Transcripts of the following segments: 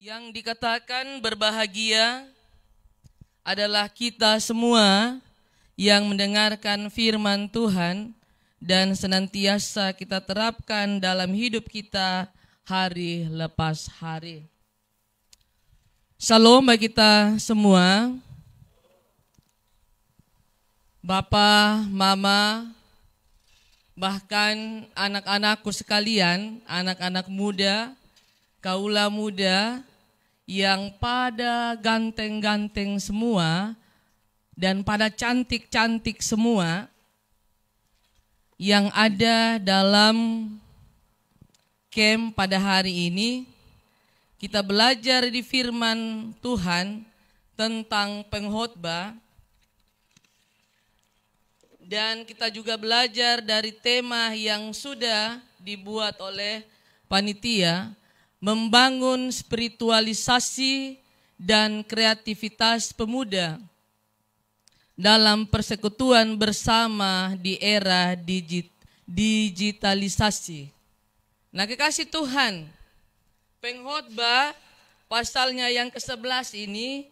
Yang dikatakan berbahagia adalah kita semua yang mendengarkan firman Tuhan dan senantiasa kita terapkan dalam hidup kita hari lepas hari. Shalom bagi kita semua. Bapak, Mama, bahkan anak-anakku sekalian, anak-anak muda, kaula muda, yang pada ganteng-ganteng semua dan pada cantik-cantik semua yang ada dalam camp pada hari ini. Kita belajar di firman Tuhan tentang pengkhotbah dan kita juga belajar dari tema yang sudah dibuat oleh panitia, membangun spiritualisasi dan kreativitas pemuda dalam persekutuan bersama di era digitalisasi. Nah, kekasih Tuhan, pengkhotbah pasalnya yang ke-11 ini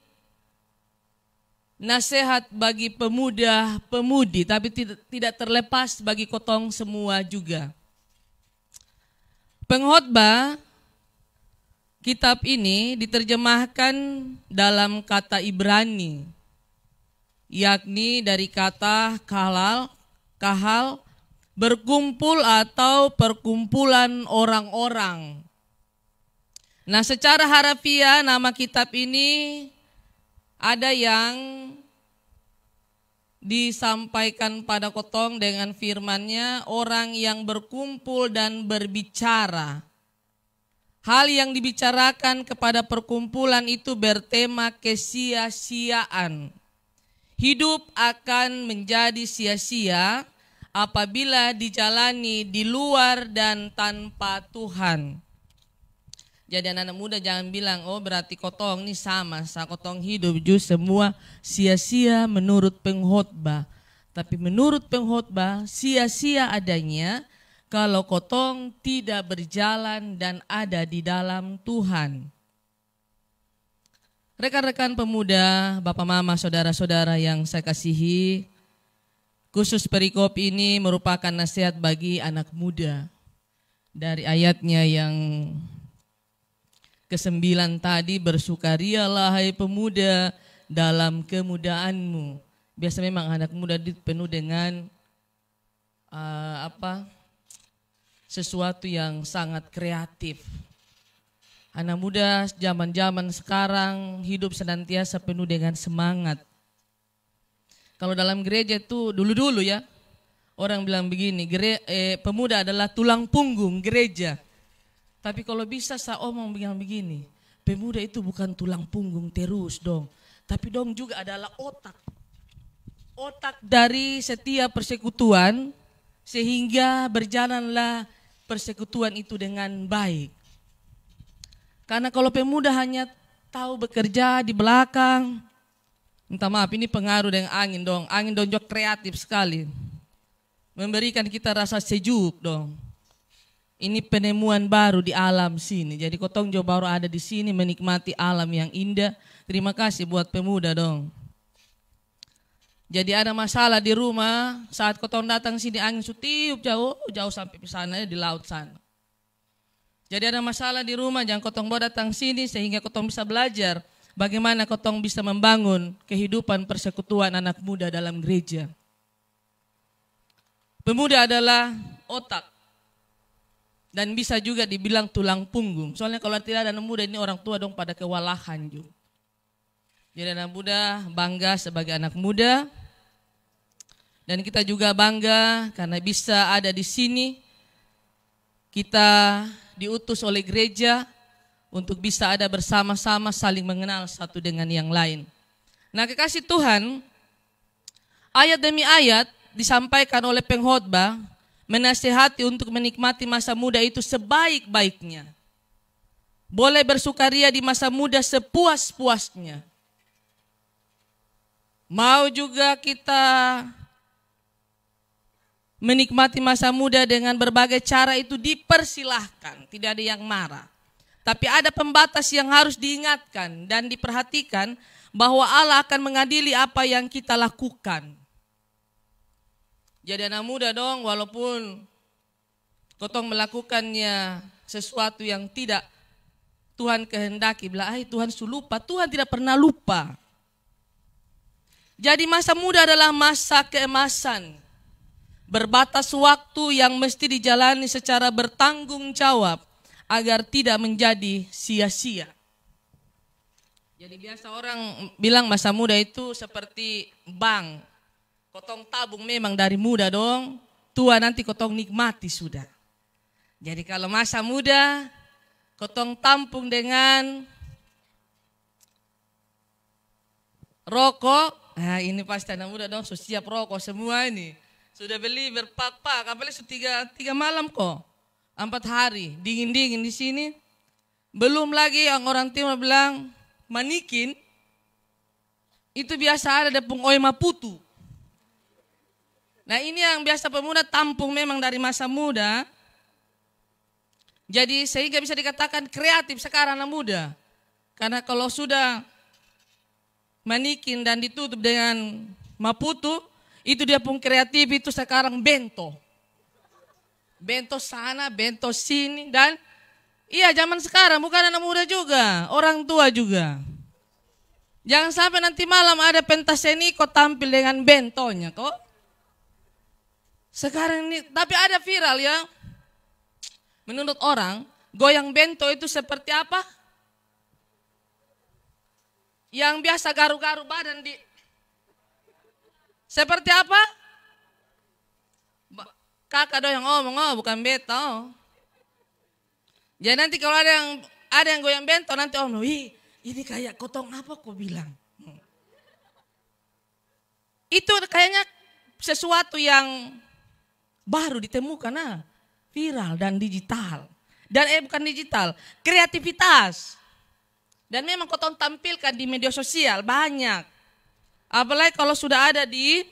nasihat bagi pemuda-pemudi, tapi tidak terlepas bagi kotong semua juga. Pengkhotbah kitab ini diterjemahkan dalam kata Ibrani, yakni dari kata kahal, berkumpul atau perkumpulan orang-orang. Nah, secara harafiah nama kitab ini ada yang disampaikan pada kotong dengan firman-Nya, orang yang berkumpul dan berbicara. Hal yang dibicarakan kepada perkumpulan itu bertema kesia-siaan. Hidup akan menjadi sia-sia apabila dijalani di luar dan tanpa Tuhan. Jadi anak-anak muda jangan bilang, oh berarti kotong ini sama, kotong hidup justru semua sia-sia menurut pengkhotbah. Tapi menurut pengkhotbah sia-sia adanya kalau kotong tidak berjalan dan ada di dalam Tuhan. Rekan-rekan pemuda, Bapak Mama, saudara-saudara yang saya kasihi, khusus perikop ini merupakan nasihat bagi anak muda. Dari ayatnya yang ke-9 tadi, bersukarialah hai pemuda dalam kemudaanmu. Biasa memang anak muda penuh dengan sesuatu yang sangat kreatif. Anak muda zaman-zaman sekarang hidup senantiasa penuh dengan semangat. Kalau dalam gereja itu dulu-dulu ya, orang bilang begini, pemuda adalah tulang punggung gereja. Tapi kalau bisa saya omong begini, pemuda itu bukan tulang punggung terus dong, tapi dong juga adalah otak. Otak dari setiap persekutuan sehingga berjalanlah persekutuan itu dengan baik. Karena kalau pemuda hanya tahu bekerja di belakang, minta maaf ini pengaruh dengan angin dong. Angin dong juga kreatif sekali. Memberikan kita rasa sejuk dong. Ini penemuan baru di alam sini. Jadi kotong jo baru ada di sini menikmati alam yang indah. Terima kasih buat pemuda dong. Jadi ada masalah di rumah, saat kotong datang sini angin sutiup jauh sampai di sana di laut sana. Jadi ada masalah di rumah, jangan kotong bawa datang sini sehingga kotong bisa belajar bagaimana kotong bisa membangun kehidupan persekutuan anak muda dalam gereja. Pemuda adalah otak dan bisa juga dibilang tulang punggung. Soalnya kalau tidak ada anak muda ini orang tua dong pada kewalahan juga. Jadi anak muda bangga sebagai anak muda. Dan kita juga bangga karena bisa ada di sini. Kita diutus oleh gereja untuk bisa ada bersama-sama saling mengenal satu dengan yang lain. Nah, kekasih Tuhan, ayat demi ayat disampaikan oleh pengkhotbah menasihati untuk menikmati masa muda itu sebaik-baiknya. Boleh bersukaria di masa muda sepuas-puasnya. Mau juga kita menikmati masa muda dengan berbagai cara itu dipersilahkan, tidak ada yang marah. Tapi ada pembatas yang harus diingatkan dan diperhatikan bahwa Allah akan mengadili apa yang kita lakukan. Jadi anak muda dong, walaupun kotong melakukannya sesuatu yang tidak Tuhan kehendaki, bilang, Tuhan su lupa. Tuhan tidak pernah lupa. Jadi masa muda adalah masa keemasan. Berbatas waktu yang mesti dijalani secara bertanggung jawab agar tidak menjadi sia-sia. Jadi biasa orang bilang masa muda itu seperti bank. Kotong tabung memang dari muda dong, tua nanti kotong nikmati sudah. Jadi kalau masa muda, kotong tampung dengan rokok. Nah ini pasti anak muda dong, sudah siap rokok semua ini. Sudah beli berpak-pak, apalagi sudah tiga malam kok. 4 hari, dingin-dingin di sini. Belum lagi yang orang timur bilang, manikin, itu biasa ada depung oi maputu. Nah ini yang biasa pemuda tampung memang dari masa muda. Jadi sehingga bisa dikatakan kreatif sekarang anak muda. Karena kalau sudah manikin dan ditutup dengan maputu, itu dia pun kreatif itu sekarang bento. Bento sana, bento sini dan iya zaman sekarang bukan anak muda juga, orang tua juga. Jangan sampai nanti malam ada pentas seni kok tampil dengan bentonya kok. Sekarang ini, tapi ada viral ya. Menurut orang, goyang bento itu seperti apa? Yang biasa garu-garu badan di... Seperti apa? Kakak doang yang ngomong, bukan bento. Jadi nanti kalau ada yang goyang bento nanti wih ini kayak kotong apa kok bilang. Itu kayaknya sesuatu yang baru ditemukan viral dan digital. Dan bukan digital, kreativitas. Dan memang kotong tampilkan di media sosial banyak. Apalagi kalau sudah ada di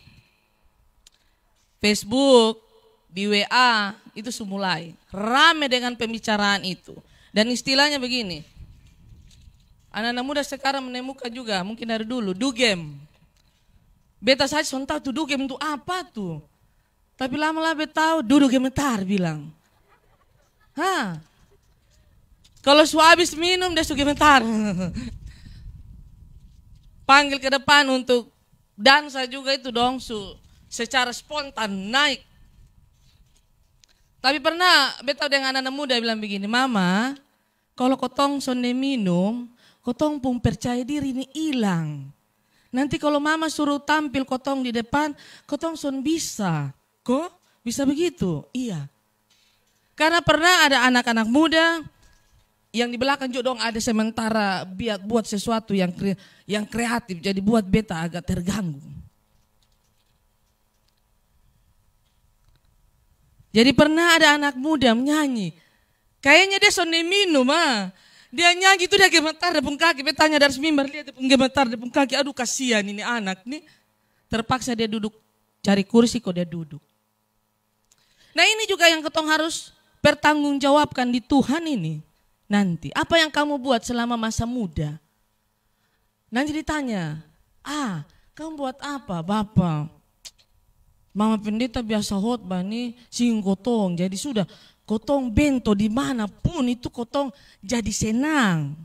Facebook, di WA, itu mulai rame dengan pembicaraan itu. Dan istilahnya begini, anak-anak muda sekarang menemukan juga, mungkin dari dulu, dugem. Beta saja sontak tuh dugem itu apa tuh. Tapi lama-lama beta tahu, duduk gemetar bilang. Kalau su habis minum, dia su gemetar. Panggil ke depan untuk dansa juga itu dong, secara spontan naik. Tapi pernah beta dengan anak muda bilang begini, Mama, kalau kotong sonde minum, kotong pun percaya diri ini hilang. Nanti kalau Mama suruh tampil kotong di depan, kotong son bisa. Kok bisa begitu? Iya. Karena pernah ada anak-anak muda yang di belakang juga dong ada sementara buat sesuatu yang kreatif, jadi buat beta agak terganggu. Jadi pernah ada anak muda menyanyi. Kayaknya dia sonde minum Dia nyanyi itu dia gemetar di punggung kaki. Betanya dari mimbar lihat dia gemetar di punggung kaki. Aduh kasihan ini anak nih. Terpaksa dia duduk. Cari kursi kok dia duduk. Nah ini juga yang ketong harus pertanggungjawabkan di Tuhan ini. Nanti apa yang kamu buat selama masa muda? Nanti ditanya. Kamu buat apa Bapak? Mama pendeta biasa khotbah nih sing kotong. Jadi sudah kotong bento dimanapun itu kotong jadi senang.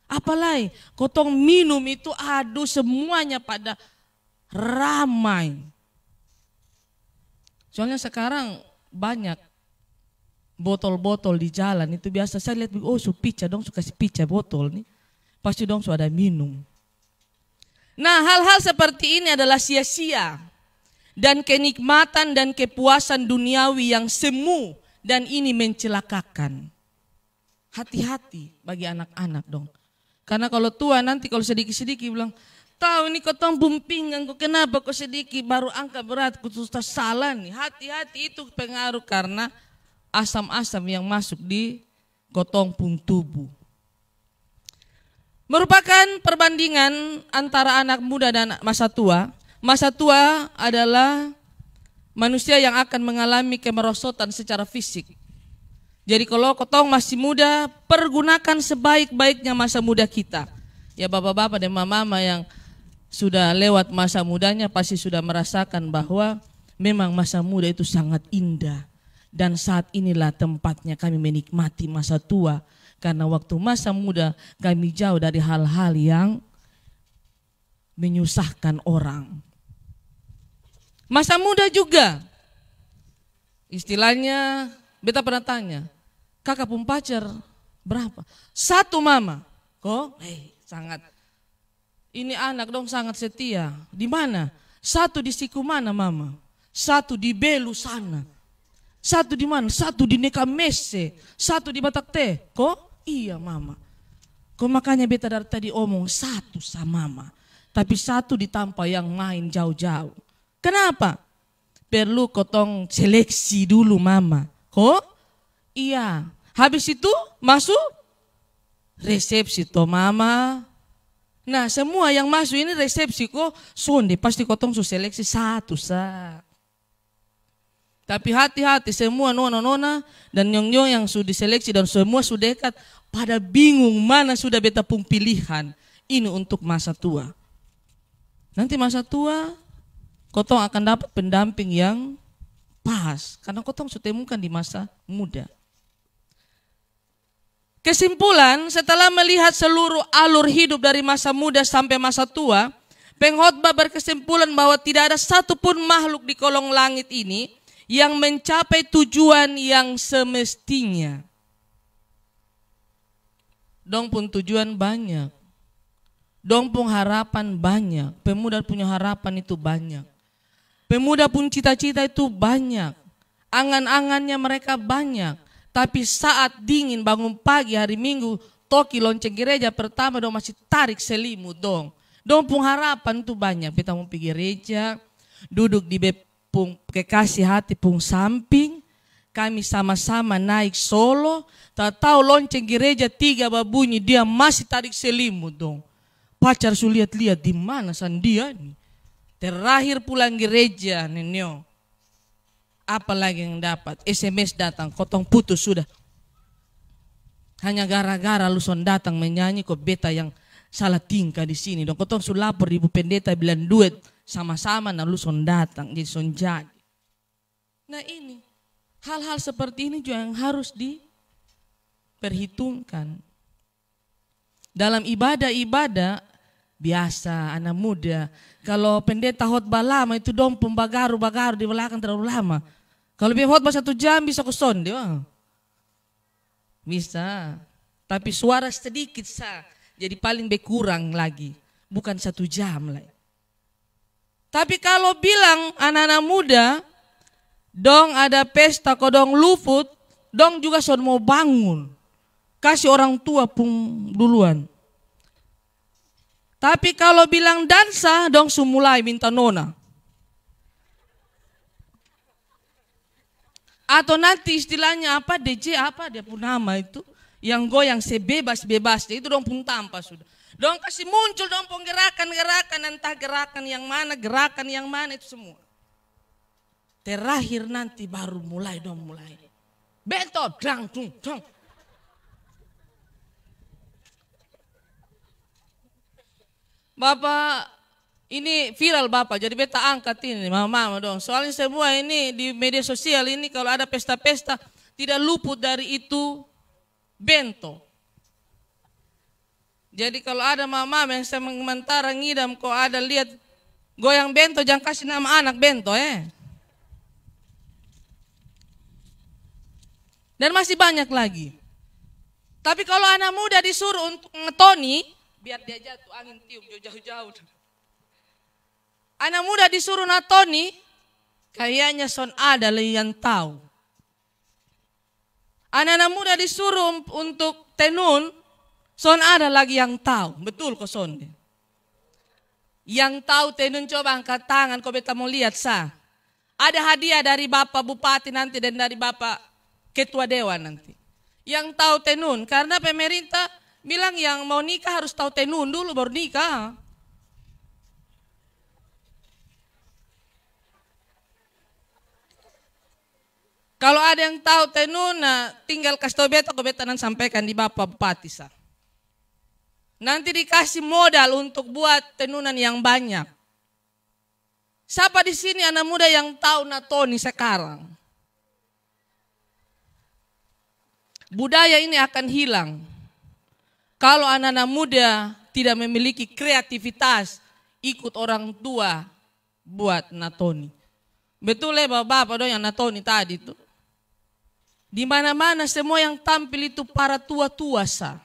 Apalagi kotong minum itu semuanya pada ramai. Soalnya sekarang banyak botol-botol di jalan itu biasa saya lihat su pica dong suka pica botol nih. Pasti dong su ada minum. Nah hal-hal seperti ini adalah sia-sia. Dan kenikmatan dan kepuasan duniawi yang semu dan ini mencelakakan. Hati-hati bagi anak-anak dong. Karena kalau tua nanti kalau sedikit-sedikit bilang, tahu ini kotong bumpingan kok kenapa kok sedikit baru angka berat khusus salah nih. Hati-hati itu pengaruh karena asam-asam yang masuk di kotong pun tubuh. Merupakan perbandingan antara anak muda dan masa tua. Masa tua adalah manusia yang akan mengalami kemerosotan secara fisik. Jadi kalau kotong masih muda, pergunakan sebaik-baiknya masa muda kita. Ya bapak-bapak dan mama-mama yang sudah lewat masa mudanya pasti sudah merasakan bahwa memang masa muda itu sangat indah. Dan saat inilah tempatnya kami menikmati masa tua. Karena waktu masa muda kami jauh dari hal-hal yang menyusahkan orang. Masa muda juga. Istilahnya, beta pernah tanya, kakak pun pacar berapa? 1 mama. Kok? Sangat. Ini anak dong sangat setia. Di mana? 1 di siku mana mama? 1 di Belu sana. 1 di mana? 1 di Nekamese. 1 di Batakte. Kok? Iya mama. Kok makanya beta dari tadi omong 1 sama mama. Tapi 1 ditampa yang main jauh-jauh. Kenapa? Perlu kotong seleksi dulu mama. Kok? Iya. Habis itu masuk resepsi toh mama. Nah semua yang masuk ini resepsi kok sonde. Pasti kotong seleksi 1 sah. Tapi hati-hati semua nona-nona dan nyong-nyong yang sudah diseleksi dan semua sudah dekat. Pada bingung mana sudah beta pun pilihan. Ini untuk masa tua. Nanti masa tua kotong akan dapat pendamping yang pas. Karena kotong sudah temukan di masa muda. Kesimpulan, setelah melihat seluruh alur hidup dari masa muda sampai masa tua, pengkhotbah berkesimpulan bahwa tidak ada satupun makhluk di kolong langit ini yang mencapai tujuan yang semestinya. Dong pun tujuan banyak. Dong pun harapan banyak. Pemuda punya harapan itu banyak. Pemuda pun cita-cita itu banyak. Angan-angannya mereka banyak. Tapi saat dingin bangun pagi hari Minggu, toki lonceng gereja pertama dong masih tarik selimut dong. Dong pun harapan itu banyak. Beta mau pergi gereja, duduk di bepung kekasih hati pung samping. Kami sama-sama naik solo. Tak tahu lonceng gereja 3 babunyi dia masih tarik selimut dong. Pacar su lihat-lihat di mana sandia nih. Terakhir pulang gereja nenyo. Apalagi yang dapat? SMS datang, kotong putus sudah. Hanya gara-gara lu son datang menyanyi kok beta yang salah tingkah di sini. Dong kotong su lapor ibu pendeta bilang duet sama-sama nah lu son datang jadi son jadi. Nah ini hal-hal seperti ini juga yang harus diperhitungkan. Dalam ibadah-ibadah biasa anak muda. Kalau pendeta khotbah lama itu dong pembagaru-bagaru di belakang terlalu lama. Kalau dia khotbah 1 jam bisa kusonde. Bisa. Tapi suara sedikit sah. Jadi paling berkurang lagi. Bukan 1 jam lagi. Tapi kalau bilang anak-anak muda, dong ada pesta kodong luput, dong juga son mau bangun. Kasih orang tua pun duluan. Tapi kalau bilang dansa, dong sumulai minta nona. Atau nanti istilahnya apa, DJ apa dia pun nama itu. Yang goyang sebebas-bebasnya, itu dong pun tanpa sudah. Dong kasih muncul dong pun gerakan-gerakan, entah gerakan yang mana itu semua. Terakhir nanti baru mulai. Betul, dang. Bapak, ini viral Bapak, jadi beta angkat ini mama dong. Soalnya semua ini di media sosial ini kalau ada pesta-pesta tidak luput dari itu bento. Jadi kalau ada mama yang sementara ngidam kok ada lihat goyang bento, jangan kasih nama anak bento Dan masih banyak lagi. Tapi kalau anak muda disuruh untuk ngetoni, biar dia jatuh angin tiup jauh-jauh. Anak muda disuruh natoni, kayaknya son ada yang tahu. Anak-anak muda disuruh untuk tenun, son ada lagi yang tahu. Betul kok son. Yang tahu tenun coba angkat tangan, kau beta mau lihat sah. Ada hadiah dari Bapak Bupati nanti dan dari Bapak Ketua Dewan nanti. Yang tahu tenun, karena pemerintah bilang yang mau nikah harus tahu tenun dulu baru nikah. Kalau ada yang tahu tenuna, tinggal kasih tahu beta, kau beta nanti sampaikan di Bapak Bupati sah. Nanti dikasih modal untuk buat tenunan yang banyak. Siapa di sini anak muda yang tahu Natoni sekarang? Budaya ini akan hilang kalau anak-anak muda tidak memiliki kreativitas ikut orang tua buat Natoni. Betul ya bapak-bapak dong yang Natoni tadi tuh. Di mana-mana semua yang tampil itu para tua-tua sah.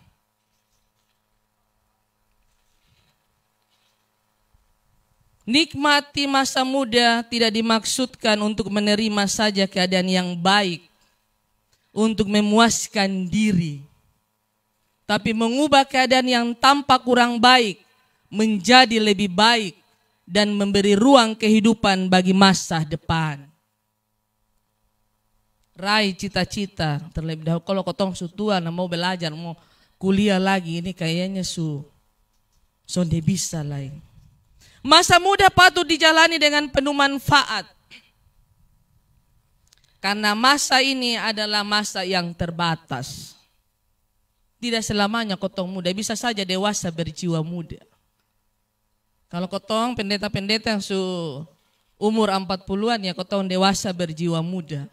Nikmati masa muda tidak dimaksudkan untuk menerima saja keadaan yang baik, untuk memuaskan diri, tapi mengubah keadaan yang tampak kurang baik menjadi lebih baik dan memberi ruang kehidupan bagi masa depan. Raih cita-cita terlebih dahulu. Kalau kotong su tua mau belajar, mau kuliah lagi, ini kayaknya sonde bisa lain. Masa muda patut dijalani dengan penuh manfaat. Karena masa ini adalah masa yang terbatas. Tidak selamanya kotong muda, bisa saja dewasa berjiwa muda. Kalau kotong pendeta-pendeta yang umur 40-an ya kotong dewasa berjiwa muda.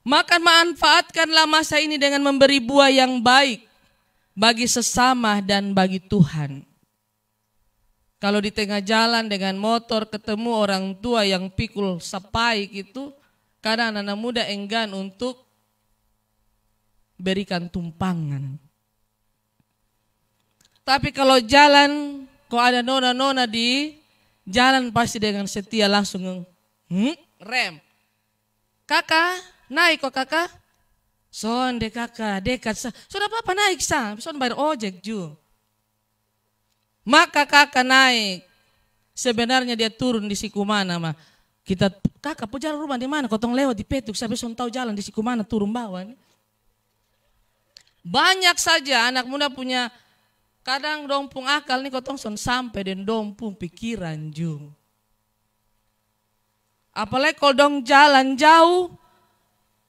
Maka manfaatkanlah masa ini dengan memberi buah yang baik bagi sesama dan bagi Tuhan. Kalau di tengah jalan dengan motor ketemu orang tua yang pikul sapai gitu, kadang anak muda enggan untuk berikan tumpangan. Tapi kalau jalan, kok ada nona-nona di jalan pasti dengan setia langsung rem. Kakak, naik kok kakak. Sonde kakak, dekat sa. Sudah apa naik sa, son bayar ojek ju. Maka kakak naik. Sebenarnya dia turun di Sikumana mah. Kita kakak po jalan rumah di mana? Kotong lewat di Petuk, sampai son tahu jalan di Sikumana turun bawah. Banyak saja anak muda punya kadang dompung akal nih kotong son sampai dan dompung pikiran ju. Apalagi kalau dong jalan jauh,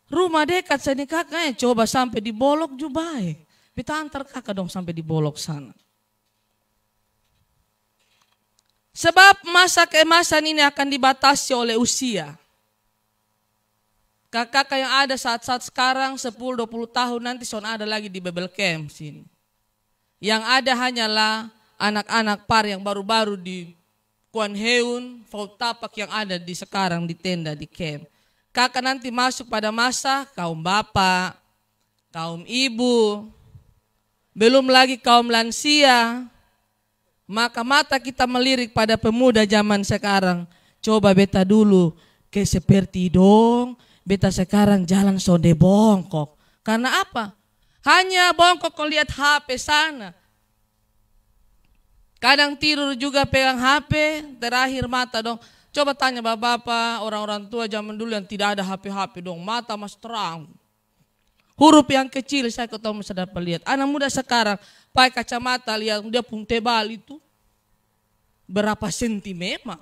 rumah dekat sini kakaknya coba sampai di Bolok ju baik. Kita antar kakak dong sampai di Bolok sana. Sebab masa keemasan ini akan dibatasi oleh usia. Kakak yang ada saat-saat sekarang 10-20 tahun nanti son ada lagi di Bebel Camp sini. Yang ada hanyalah anak-anak par yang baru-baru di Kuan Heun, Faut Tapak yang ada di sekarang di tenda di camp. Kakak nanti masuk pada masa kaum bapak, kaum ibu, belum lagi kaum lansia. Maka mata kita melirik pada pemuda zaman sekarang. Coba beta dulu ke seperti dong. Beta sekarang jalan sonde bongkok. Karena apa? Hanya bongkok kau lihat HP sana. Kadang tidur juga pegang HP. Terakhir mata dong. Coba tanya bapak-bapak, orang-orang tua zaman dulu yang tidak ada HP-HP dong. Mata masih terang. Huruf yang kecil saya ketemu sudah dapat lihat. Anak muda sekarang pakai kacamata lihat dia pun tebal itu. Berapa senti memang.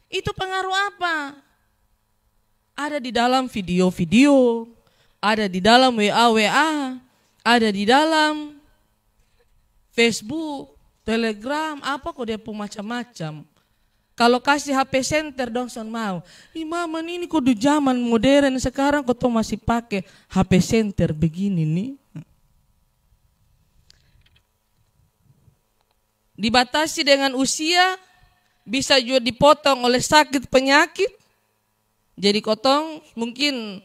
Itu pengaruh apa? Ada di dalam video-video, ada di dalam WA-WA, ada di dalam Facebook, Telegram, apa kok dia pun macam-macam. Kalau kasih HP center dong son mau. Mama ini kok di zaman modern sekarang kok masih pakai HP center begini nih. Dibatasi dengan usia, bisa juga dipotong oleh sakit penyakit. Jadi kotong mungkin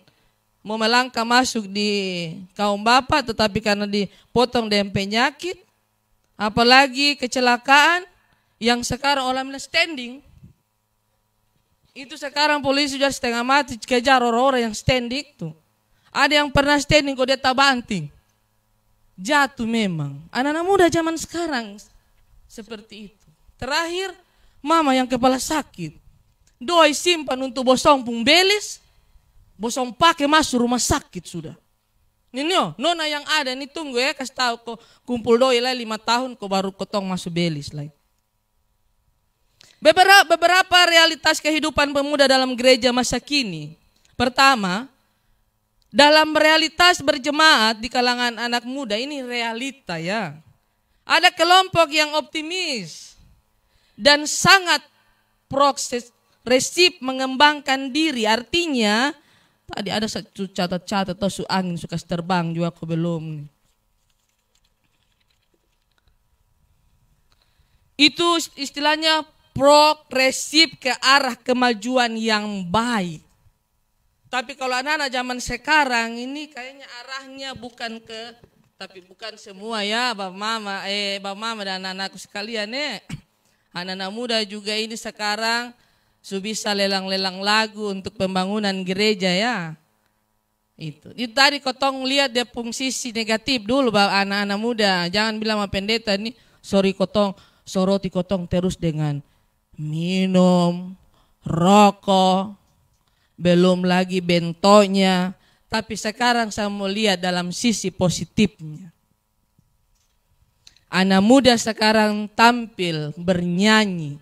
mau melangkah masuk di kaum bapak tetapi karena dipotong dengan penyakit. Apalagi kecelakaan yang sekarang orang standing. Itu sekarang polisi sudah setengah mati kejar orang-orang yang standing tuh. Ada yang pernah standing kok dia tabanting. Jatuh memang. Anak-anak muda zaman sekarang seperti itu. Terakhir, mama yang kepala sakit. Doi simpan untuk bosong pun belis. Bosong pakai masuk rumah sakit sudah. Ini nona yang ada ini tunggu ya kasih tahu kok kumpul doi lah 5 tahun kok baru kotong masuk belis lagi. Beberapa realitas kehidupan pemuda dalam gereja masa kini. Pertama, dalam realitas berjemaat di kalangan anak muda, ini realita ya. Ada kelompok yang optimis dan sangat progresif mengembangkan diri. Artinya, tadi ada satu catat-catat atau angin suka terbang juga aku belum. Itu istilahnya progresif ke arah kemajuan yang baik. Tapi kalau anak-anak zaman sekarang ini kayaknya arahnya bukan ke, tapi bukan semua ya Bapak Mama dan anak-anakku sekalian anak-anak muda juga ini sekarang bisa lelang-lelang lagu untuk pembangunan gereja ya. Itu tadi kotong lihat dia sisi negatif dulu anak-anak muda. Jangan bilang sama pendeta ini, sorry kotong, soroti kotong terus dengan minum, rokok, belum lagi bentonya. Tapi sekarang saya mau lihat dalam sisi positifnya. Anak muda sekarang tampil bernyanyi.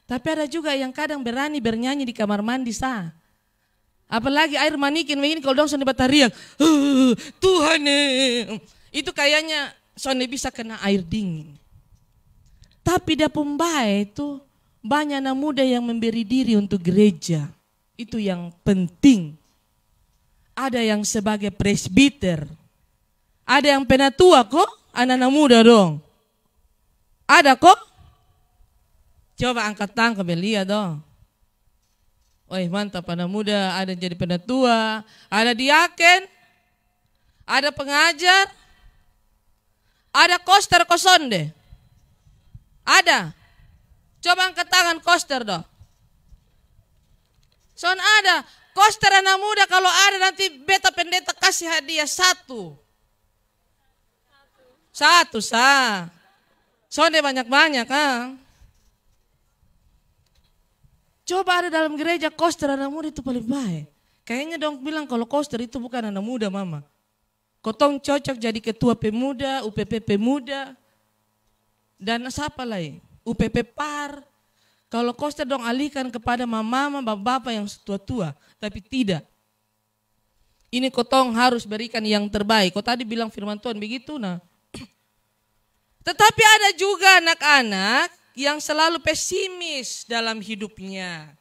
Tapi ada juga yang kadang berani bernyanyi di kamar mandi sah. Apalagi air manikin begini kalau dong sonde batariak. Tuhan itu kayaknya sonde bisa kena air dingin. Tapi dia pembaik itu banyak anak muda yang memberi diri untuk gereja. Itu yang penting. Ada yang sebagai presbiter. Ada yang penatua kok, anak-anak muda dong. Ada kok. Coba angkat tangan ke belia dong. Woi mantap anak muda, ada jadi penatua, ada diaken, ada pengajar, ada koster kosonde. Ada. Coba angkat tangan koster dong. Son ada. Koster anak muda kalau ada nanti beta pendeta kasih hadiah satu sah. Sonde banyak-banyak Coba ada dalam gereja koster anak muda itu paling baik. Kayaknya dong bilang kalau koster itu bukan anak muda mama. Kotong cocok jadi ketua pemuda, UPP pemuda. Dan siapa lagi? UPP par. Kalau koster dong alihkan kepada mama, bapak-bapak yang tua-tua. Tapi tidak. Ini kotong harus berikan yang terbaik. Kau tadi bilang firman Tuhan begitu nah. Tetapi ada juga anak-anak yang selalu pesimis dalam hidupnya.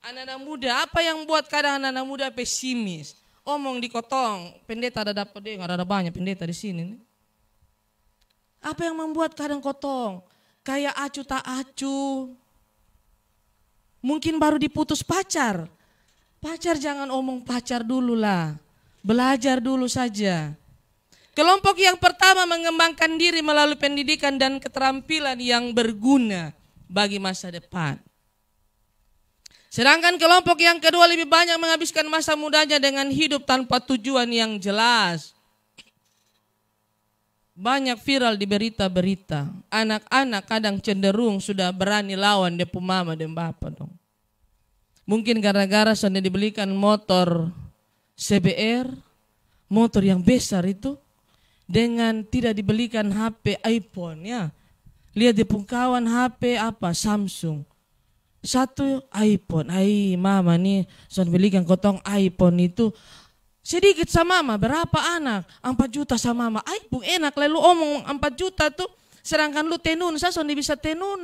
Anak-anak muda, apa yang buat kadang anak-anak muda pesimis? Omong di kotong, pendeta ada dapat deh, ada banyak pendeta di sini. Apa yang membuat kadang kotong? Kayak acu tak acu. Mungkin baru diputus pacar. Pacar jangan omong pacar dulu lah. Belajar dulu saja. Kelompok yang pertama mengembangkan diri melalui pendidikan dan keterampilan yang berguna bagi masa depan. Sedangkan kelompok yang kedua lebih banyak menghabiskan masa mudanya dengan hidup tanpa tujuan yang jelas. Banyak viral di berita-berita. Anak-anak kadang cenderung sudah berani lawan dia mama dan bapak dong. Mungkin gara-gara sudah dibelikan motor CBR, motor yang besar itu, dengan tidak dibelikan HP iPhone ya. Lihat di kawan HP apa Samsung. Satu iPhone. Mama nih sudah belikan kotong iPhone itu. Sedikit sama mama, berapa anak? 4 juta sama mama. Bung enak lalu omong 4 juta tuh. Sedangkan lu tenun, saya sudah bisa tenun.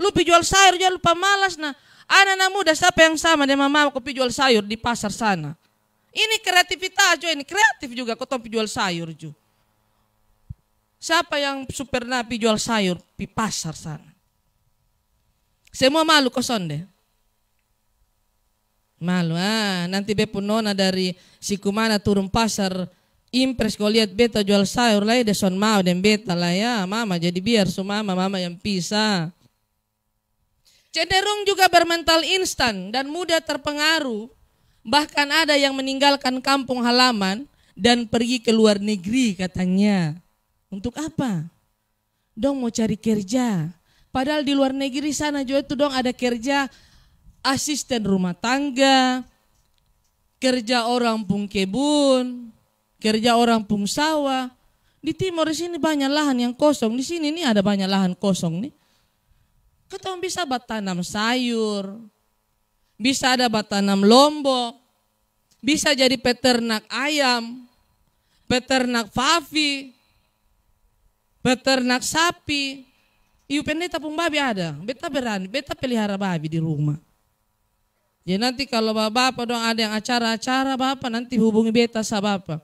Lu jual sayur, jual lupa malas. Nah, anak-anak muda siapa yang sama dengan mama aku jual sayur di pasar sana. Ini kreativitas juga, ini kreatif juga kau jual sayur juga. Siapa yang super napi jual sayur di pasar sana? Semua malu koson deh. Malu nanti bepo nona dari Sikumana turun pasar impres kau lihat beta jual sayur lah ya son mau dan beta lah ya mama jadi biar mama yang pisah. Cenderung juga bermental instan dan mudah terpengaruh. Bahkan ada yang meninggalkan kampung halaman dan pergi ke luar negeri katanya. Untuk apa? Dong mau cari kerja. Padahal di luar negeri sana juga itu dong ada kerja asisten rumah tangga, kerja orang pung kebun, kerja orang pung sawah. Di timur di sini banyak lahan yang kosong. Di sini nih ada banyak lahan kosong nih. Ketong bisa batanam sayur, bisa ada batanam lombok, bisa jadi peternak ayam, peternak pavi, peternak sapi. Ibu pendeta pun babi ada, beta berani, beta pelihara babi di rumah. Jadi nanti kalau bapak dong ada yang acara-acara bapak nanti hubungi beta sa bapak.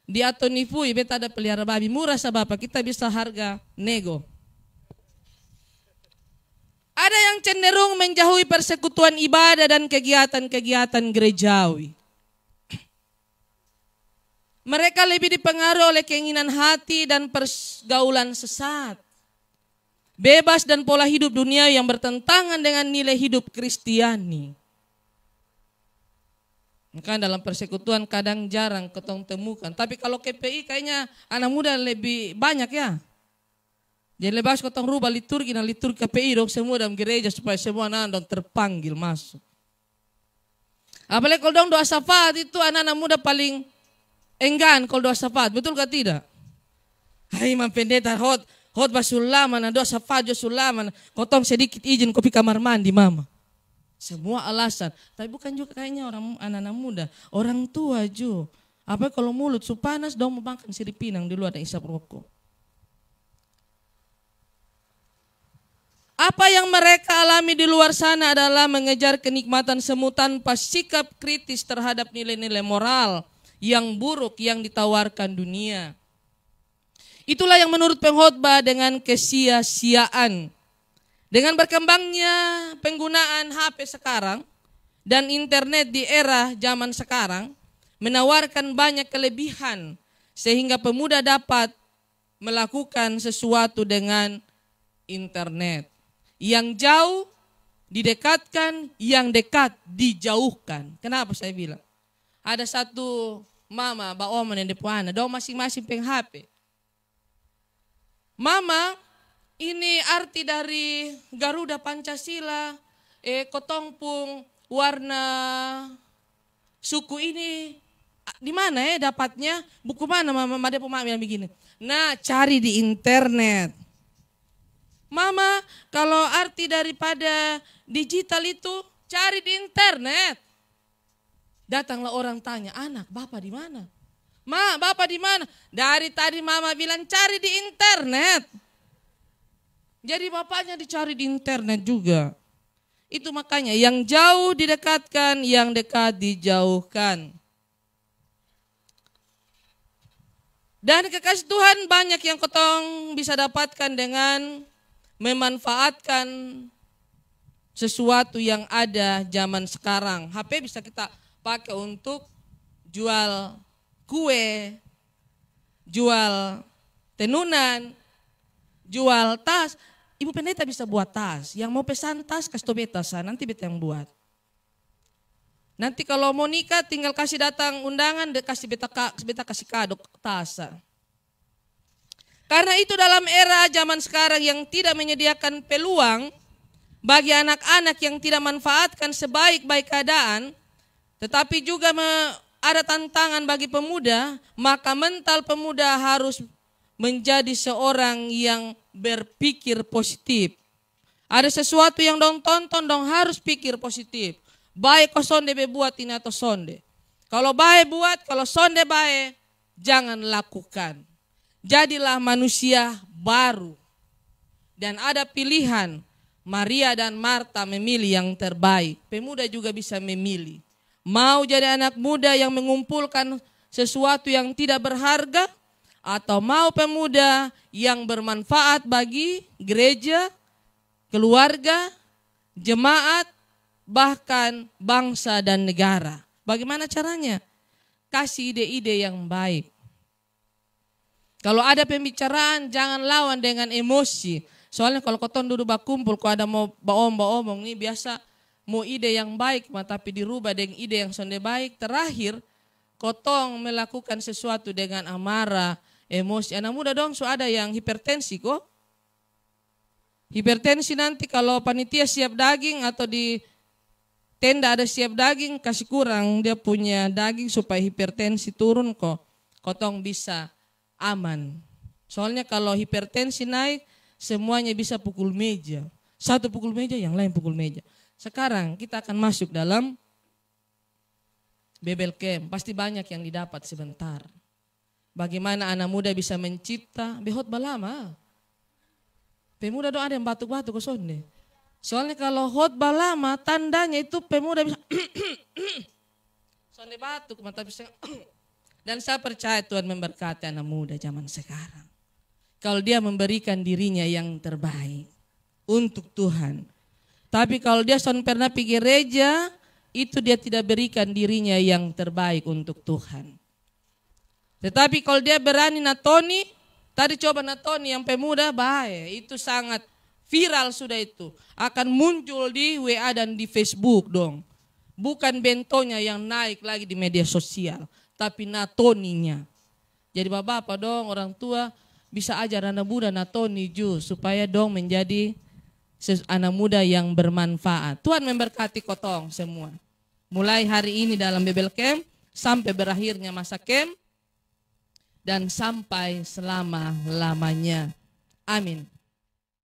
Di Atonifui beta ada pelihara babi murah sa bapak, kita bisa harga nego. Ada yang cenderung menjauhi persekutuan ibadah dan kegiatan-kegiatan gerejawi. Mereka lebih dipengaruhi oleh keinginan hati dan pergaulan sesat. Bebas dan pola hidup dunia yang bertentangan dengan nilai hidup Kristiani. Maka dalam persekutuan kadang jarang ketong temukan. Tapi kalau KPI kayaknya anak muda lebih banyak ya. Jadi lebih ketong rubah liturgi dan liturgi KPI dong semua dalam gereja supaya semua anak dong terpanggil masuk. Apalagi kalau dong doa syafaat itu anak-anak muda paling enggan kalau doa syafaat. Betul gak tidak? Hai Imam Pendeta hot basulaman doa syafaat jo sulaman. Kotong sedikit izin kopi kamar mandi mama. Semua alasan, tapi bukan juga kayaknya orang anak-anak muda, orang tua jo. Apa kalau mulut su panas dong mau makan sirip pinang di luar ada isap rokok. Apa yang mereka alami di luar sana adalah mengejar kenikmatan semu tanpa sikap kritis terhadap nilai-nilai moral yang buruk yang ditawarkan dunia. Itulah yang menurut pengkhotbah dengan kesia-siaan. Dengan berkembangnya penggunaan HP sekarang dan internet di era zaman sekarang menawarkan banyak kelebihan sehingga pemuda dapat melakukan sesuatu dengan internet. Yang jauh didekatkan, yang dekat dijauhkan. Kenapa saya bilang? Ada satu mama, baoman yang depan, dong masing-masing peng HP. Mama, ini arti dari Garuda Pancasila, kotong pung warna suku ini di mana dapatnya? Buku mana mama? Ada pemaham yang begini. Nah, cari di internet. Mama, kalau arti daripada digital itu cari di internet. Datanglah orang tanya, anak bapak di mana? Ma, bapak di mana? Dari tadi mama bilang cari di internet. Jadi bapaknya dicari di internet juga. Itu makanya yang jauh didekatkan, yang dekat dijauhkan. Dan kekasih Tuhan banyak yang kotong bisa dapatkan dengan memanfaatkan sesuatu yang ada zaman sekarang. HP bisa kita pakai untuk jual kue, jual tenunan, jual tas. Ibu pendeta bisa buat tas. Yang mau pesan tas kasih tau beta, nanti beta yang buat. Nanti kalau mau nikah tinggal kasih datang undangan, kasih beta kasih kado tas. Karena itu dalam era zaman sekarang yang tidak menyediakan peluang bagi anak-anak yang tidak manfaatkan sebaik-baik keadaan, tetapi juga ada tantangan bagi pemuda, maka mental pemuda harus menjadi seorang yang berpikir positif. Ada sesuatu yang dong tonton, dong harus pikir positif. Baik kau sonde buat ini atau sonde. Kalau baik buat, kalau sonde baik, jangan lakukan. Jadilah manusia baru. Dan ada pilihan, Maria dan Marta memilih yang terbaik. Pemuda juga bisa memilih. Mau jadi anak muda yang mengumpulkan sesuatu yang tidak berharga, atau mau pemuda yang bermanfaat bagi gereja, keluarga, jemaat, bahkan bangsa dan negara. Bagaimana caranya? Kasih ide-ide yang baik. Kalau ada pembicaraan jangan lawan dengan emosi. Soalnya kalau koton duduk berkumpul, kalau ada mau baom-baomong ini biasa mau ide yang baik, tapi dirubah dengan ide yang sonde baik. Terakhir, kotong melakukan sesuatu dengan amarah, emosi. Anak muda dong, so ada yang hipertensi kok. Hipertensi nanti kalau panitia siap daging atau di tenda ada siap daging, kasih kurang dia punya daging supaya hipertensi turun kok. Kotong bisa aman. Soalnya kalau hipertensi naik, semuanya bisa pukul meja. Satu pukul meja, yang lain pukul meja. Sekarang kita akan masuk dalam Bebel Camp. Pasti banyak yang didapat sebentar. Bagaimana anak muda bisa mencipta behot balama. Pemuda doa ada yang batuk-batuk kosonde. Soalnya kalau hot balama tandanya itu pemuda bisa sonde batuk mata bisa. Dan saya percaya Tuhan memberkati anak muda zaman sekarang. Kalau dia memberikan dirinya yang terbaik untuk Tuhan. Tapi kalau dia pernah pergi gereja, itu dia tidak berikan dirinya yang terbaik untuk Tuhan. Tetapi kalau dia berani natoni, tadi coba natoni yang pemuda, baik, itu sangat viral sudah itu. Akan muncul di WA dan di Facebook dong. Bukan bentonya yang naik lagi di media sosial, tapi natoninya. Jadi bapak-bapak dong, orang tua bisa ajar anak muda natoni supaya dong menjadi anak muda yang bermanfaat. Tuhan memberkati kotong semua. Mulai hari ini dalam Bebel Camp sampai berakhirnya masa camp dan sampai selama-lamanya. Amin.